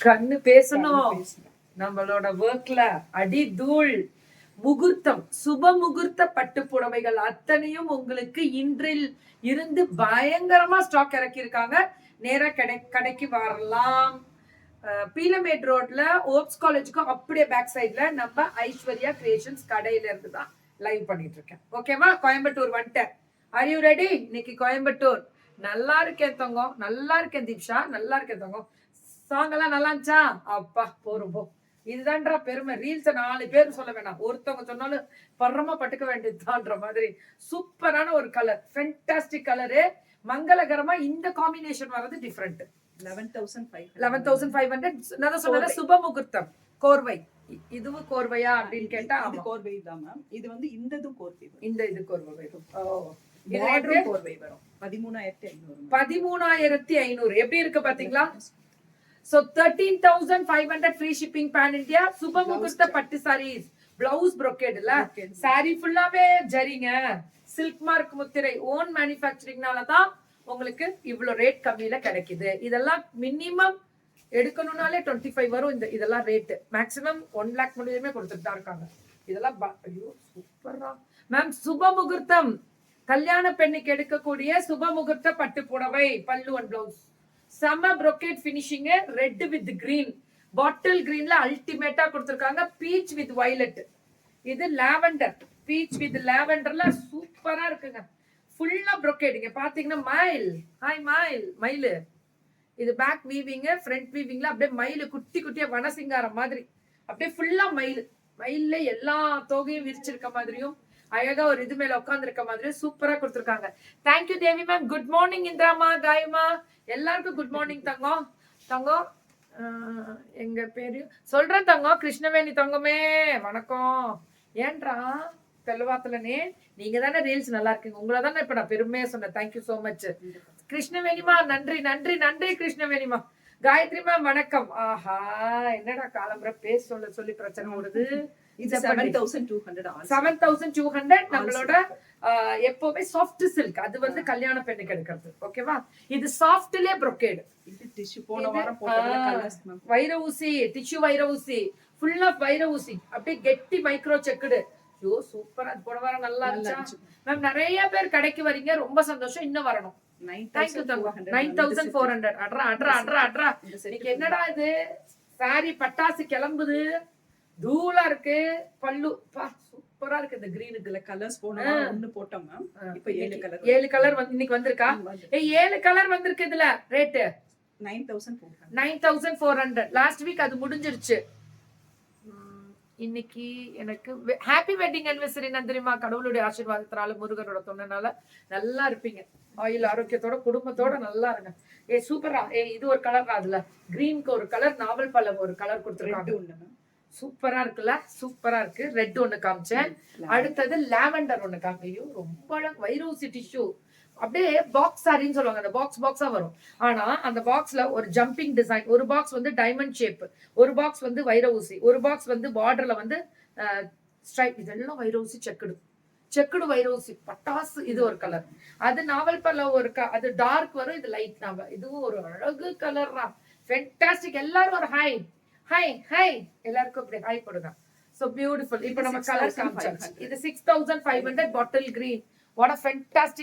கண்ணு பேசணும். நம்மளோட ஒர்க்ல அடி தூள் முகூர்த்தம் சுப முகூர்த்த பட்டு புடவைகள் அத்தனையும் உங்களுக்கு இன்றில் இருந்து பயங்கரமா ஸ்டாக் இறக்கியிருக்காங்க. நேரா கடைக்கு வரலாம். பீலமேட் ரோட்ல ஓப்ஸ் காலேஜுக்கும் அப்படியே பேக் சைட்ல நம்ம ஐஸ்வர்யா கிரியேஷன்ஸ் கடையில இருந்து தான் லைவ் பண்ணிட்டு இருக்கேன். ஓகேவா? கோயம்புத்தூர் வந்துட்டேன். Are you ready? இன்னைக்கு கோயம்புத்தூர். நல்லா இருக்கேன் தங்கம், நல்லா இருக்கேன் தீப்ஷா, நல்லா இருக்கேன் தங்கம். சாங் எல்லாம் நல்லா இருந்துச்சா? அப்பா போரும் போ. இதுதான்றா பெருமை. ரீல்ஸ் 4 பேர் சொல்ல வேணாம், ஒருத்தவங்க சொன்னாலும் பரமா பட்டுக்க வேண்டியதுதான்ற மாதிரி சூப்பரான ஒரு கலர், ஃபென்டாஸ்டிக் கலரு. மங்களகரமா இந்த காம்பினேஷன் வர்றது டிஃபரெண்ட். 11,500 நான் சொன்னது சுப முகூர்த்தம் கோர்வை. இதுவும் கோர்வையா அப்படின்னு கேட்டா கோர்வை தான் மேம். இது வந்து இந்ததும் கோர்வை, இந்த இது கோர்வை வரும். கோர்வை வரும் 13,500. 13,500 எப்படி இருக்கு பாத்தீங்களா? So 13,500 free shipping pan India. சுப முகூர்த்த பட்டு sarees, blouse brocade இல்ல, saree ஃபுல்லாவே ஜரிங்க, சில்க் மார்க் முத்திரை, ஓன் மேனுஃபேக்சரிங்னால தான் உங்களுக்கு இவ்வளவு ரேட் கம்மியில கிடைக்குது. இதெல்லாம் மினிமம் எடுக்கணும்னாலே 25 வரும். இதெல்லாம் ரேட் மேக்ஸிமம் 1 lakh முடியுமே கொடுத்துட்டு தான் இருக்காங்க. இதெல்லாம் ஐயோ சூப்பரா மேம். சுப முகூர்த்தம் கல்யாண பெண்ணுக்கு எடுக்கக்கூடிய சுப முகூர்த்த பட்டு புடவை, பல்லு அண்ட் பிளவுஸ், செம brocade finishing, red with green, bottle கிரீன்ல அல்டிமேட்டா கொடுத்திருக்காங்க. பீச் வித் வயலட், இது லாவெண்டர், பீச் வித் லாவெண்டர்ல சூப்பரா இருக்குங்க. ஃபுல்லா brocade. இங்க பாத்தீங்கன்னா மயில், ஹாய் மயில், மயிலு. இது பேக் வீவிங், ஃப்ரண்ட் வீவிங்ல அப்படியே மயிலு குட்டி குட்டியா வனசிங்காரம் மாதிரி அப்படியே ஃபுல்லா மயில். மயில்ல எல்லா தோகையும் விரிச்சிருக்க மாதிரியும் அழகா ஒரு இது மேல உட்கார்ந்து இருக்க மாதிரியும் சூப்பரா கொடுத்திருக்காங்க. தேங்க்யூ தேவி மேம். குட் மார்னிங் இந்திராமா, காயமா, எல்லாருக்கும் குட் மார்னிங் தங்கம். தங்கம் எங்க பேரு சொல்றேன் தங்கம், கிருஷ்ணவேணி தங்கமே வணக்கம். ஏன்றா தெல்வாத்துலனே நீங்க தானே ரீல்ஸ் நல்லா இருக்கீங்க, உங்களை தானே இப்ப நான் பெருமையா சொன்னேன். தேங்க்யூ சோ மச் கிருஷ்ணவேணிமா. நன்றி நன்றி நன்றி கிருஷ்ணவேணிமா. காயத்ரி மேம் வணக்கம். ஆஹா என்னடா காலம்பர பேச சொல்லி பிரச்சனை ஓடுது. 7,200 நம்மளோட எப்பவுமே சாஃப்ட் சில்க், அது வந்து கல்யாண பெண்ணுக்கு எடுக்கிறது. ஓகேவா? இது சாஃப்ட்லயே brocade, இது டிஷ்யூ போன வாரம் போட்டதுல கலர்ஸ் மேம். வைர ஊசி, டிஷ்யூ வைர ஊசி, ஃபுல் ஆஃப் வைர ஊசி, அப்படியே கெட்டி மைக்ரோ செக்குடு. ஐயோ சூப்பரா. அது போன வாரம் நல்லா இருந்துச்சு மேம். நிறைய பேர் கடைக்கு வரீங்க, ரொம்ப சந்தோஷம். இன்னும் வரணும். 9,400. அட்ரா அட்ரா அட்ரா அட்ரா. என்னடா இது சாரி பட்டாசு கிளம்புது, தூளா இருக்கு. பல்லு பா சூப்பரா இருக்கு. இந்த கிரீனுக்குல கலர்ஸ் போன ஒன்னு போட்டோம் மேம். இப்போ 7 கலர் வந்து இன்னைக்கு வந்திருக்கா? 7 கலர் வந்திருக்கு. இதுல ரேட் 9,400. லாஸ்ட் வீக் அது முடிஞ்சிருச்சு. இன்னைக்கு எனக்கு ஹாப்பி வெட்டிங் அனிவர்சரி நந்திரிமா. கடவுளுடைய ஆசீர்வாதத்தினால, முருகனோட தொண்டனால நல்லா இருப்பீங்க. ஆயுள் ஆரோக்கியத்தோட குடும்பத்தோட நல்லா இருங்க. சூப்பரா. இது ஒரு கலர், அதுல கிரீனுக்கு ஒரு கலர், நாவல் பழம் ஒரு கலர் கொடுத்துருக்காங்க. சூப்பரா இருக்குல்ல? சூப்பரா இருக்கு. ரெட் ஒண்ணு காமிச்சேன், அடுத்தது லாவெண்டர் ஒண்ணு காமியும். ரொம்ப வைரோசி டிஷ்யூ, அப்படியே பாக்ஸ் சாரின்னு சொல்லுவாங்க. அந்த பாக்ஸா வரும். ஆனா அந்த பாக்ஸ்ல ஒரு ஜம்பிங் டிசைன், ஒரு பாக்ஸ் வந்து டைமண்ட் ஷேப், ஒரு பாக்ஸ் வந்து வைர ஊசி, ஒரு பாக்ஸ் வந்து பார்டர்ல வந்து ஸ்ட்ரைப். இதெல்லாம் வைர ஊசி செக்குடு வைர ஊசி பட்டாசு. இது ஒரு கலர். அது நாவல் பல்ல ஒரு அது டார்க் வரும், இது லைட் நாவல். இதுவும் ஒரு அழகு கலர் தான். ஃபென்டாஸ்டிக். எல்லாரும் ஒரு ஹை ஹை ஹை, எல்லாருக்கும் அப்படி ஹை கொடுங்க. So beautiful. இப்போ நம்ம கலர் காமிச்சாச்சு. இது 6,500 bottle green. What a fantastic